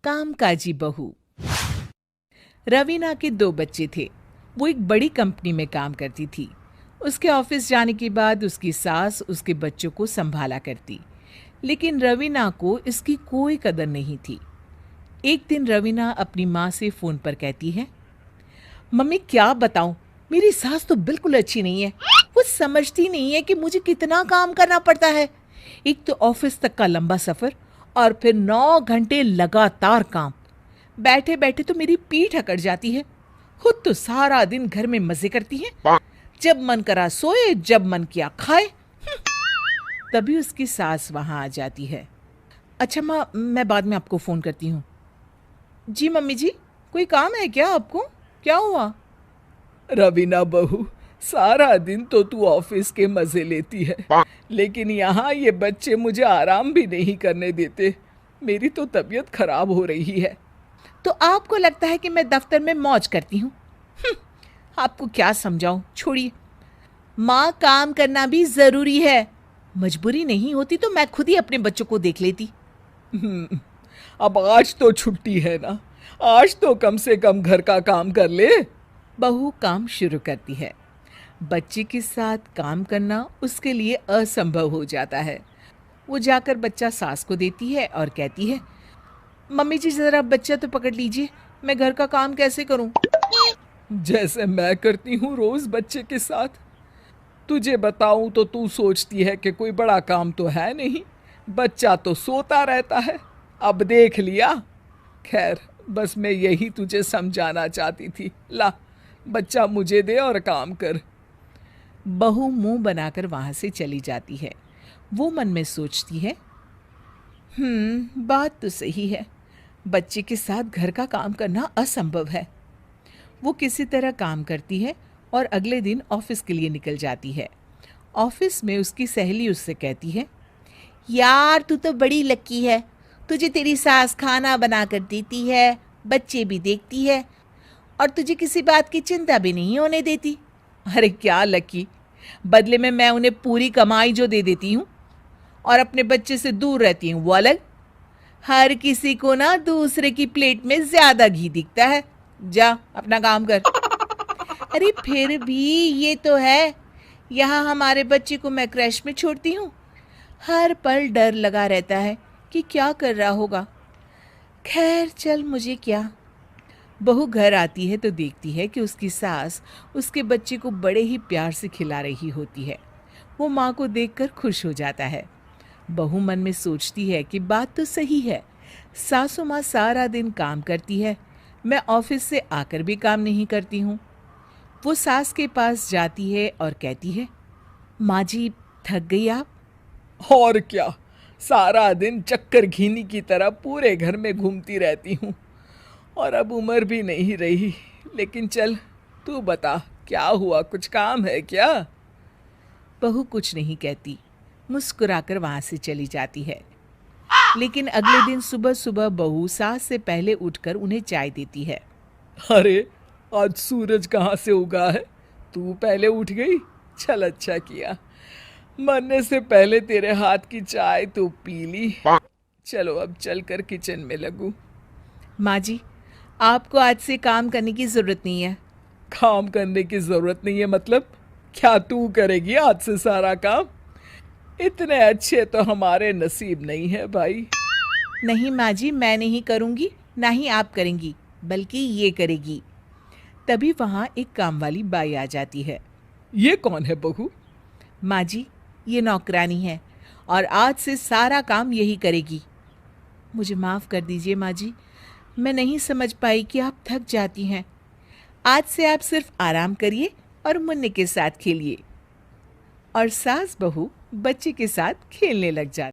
कामकाजी बहू। रवीना के 2 बच्चे थे। वो एक बड़ी कंपनी में काम करती थी। उसके ऑफिस जाने के बाद उसकी सास उसके बच्चों को संभाला करती, लेकिन रवीना को इसकी कोई कदर नहीं थी। एक दिन रवीना अपनी माँ से फ़ोन पर कहती है, मम्मी क्या बताऊं, मेरी सास तो बिल्कुल अच्छी नहीं है। वो समझती नहीं है कि मुझे कितना काम करना पड़ता है। एक तो ऑफिस तक का लंबा सफ़र और फिर 9 घंटे लगातार काम। बैठे बैठे तो मेरी पीठ अकड़ जाती है। खुद तो सारा दिन घर में मजे करती है, जब मन करा सोए, जब मन किया खाए। तभी उसकी सास वहां आ जाती है। अच्छा माँ, मैं बाद में आपको फ़ोन करती हूँ। जी मम्मी जी, कोई काम है क्या आपको? क्या हुआ? रवीना बहू, सारा दिन तो तू ऑफिस के मजे लेती है, लेकिन यहाँ ये बच्चे मुझे आराम भी नहीं करने देते। मेरी तो तबीयत खराब हो रही है। तो आपको लगता है कि मैं दफ्तर में मौज करती हूँ? आपको क्या समझाऊं, छोड़िए। माँ, काम करना भी जरूरी है। मजबूरी नहीं होती तो मैं खुद ही अपने बच्चों को देख लेती। अब आज तो छुट्टी है ना, आज तो कम से कम घर का काम कर ले। बहू काम शुरू करती है। बच्चे के साथ काम करना उसके लिए असंभव हो जाता है। वो जाकर बच्चा सास को देती है और कहती है, मम्मी जी जरा बच्चा तो पकड़ लीजिए, मैं घर का काम कैसे करूं? जैसे मैं करती हूँ रोज बच्चे के साथ। तुझे बताऊं तो तू सोचती है कि कोई बड़ा काम तो है नहीं, बच्चा तो सोता रहता है। अब देख लिया। खैर, बस मैं यही तुझे समझाना चाहती थी। ला, बच्चा मुझे दे और काम कर। बहू मुंह बनाकर वहां से चली जाती है। वो मन में सोचती है, बात तो सही है, बच्चे के साथ घर का काम करना असंभव है। वो किसी तरह काम करती है और अगले दिन ऑफिस के लिए निकल जाती है। ऑफिस में उसकी सहेली उससे कहती है, यार तू तो बड़ी लकी है, तुझे तेरी सास खाना बना कर देती है, बच्चे भी देखती है और तुझे किसी बात की चिंता भी नहीं होने देती। अरे क्या लकी, बदले में मैं उन्हें पूरी कमाई जो दे देती हूँ और अपने बच्चे से दूर रहती हूँ वो अलग। हर किसी को ना दूसरे की प्लेट में ज्यादा घी दिखता है। जा अपना काम कर। अरे फिर भी ये तो है, यहाँ हमारे बच्चे को मैं क्रैश में छोड़ती हूँ, हर पल डर लगा रहता है कि क्या कर रहा होगा। खैर चल, मुझे क्या। बहू घर आती है तो देखती है कि उसकी सास उसके बच्चे को बड़े ही प्यार से खिला रही होती है। वो माँ को देखकर खुश हो जाता है। बहू मन में सोचती है कि बात तो सही है, सासू माँ सारा दिन काम करती है, मैं ऑफिस से आकर भी काम नहीं करती हूँ। वो सास के पास जाती है और कहती है, माँ जी थक गई आप? और क्या, सारा दिन चक्कर घीनी की तरह पूरे घर में घूमती रहती हूँ और अब उम्र भी नहीं रही। लेकिन चल, तू बता क्या हुआ, कुछ काम है क्या? बहू कुछ नहीं कहती, मुस्कुराकर वहां से चली जाती है। लेकिन अगले दिन सुबह सुबह बहू सास से पहले उठकर उन्हें चाय देती है। अरे, आज सूरज कहाँ से उगा है? तू पहले उठ गई? चल, अच्छा किया, मरने से पहले तेरे हाथ की चाय तो पी ली। चलो अब चलकर किचन में लगूं। माँ जी, आपको आज से काम करने की जरूरत नहीं है। काम करने की जरूरत नहीं है मतलब? क्या तू करेगी आज से सारा काम? इतने अच्छे तो हमारे नसीब नहीं है भाई। नहीं माँ जी, मैं नहीं करूँगी, ना ही आप करेंगी, बल्कि ये करेगी। तभी वहाँ एक काम वाली बाई आ जाती है। ये कौन है बहू? माँ जी, ये नौकरानी है और आज से सारा काम यही करेगी। मुझे माफ़ कर दीजिए माँ जी, मैं नहीं समझ पाई कि आप थक जाती हैं। आज से आप सिर्फ आराम करिए और मुन्ने के साथ खेलिए। और सास बहू बच्चे के साथ खेलने लग जाती।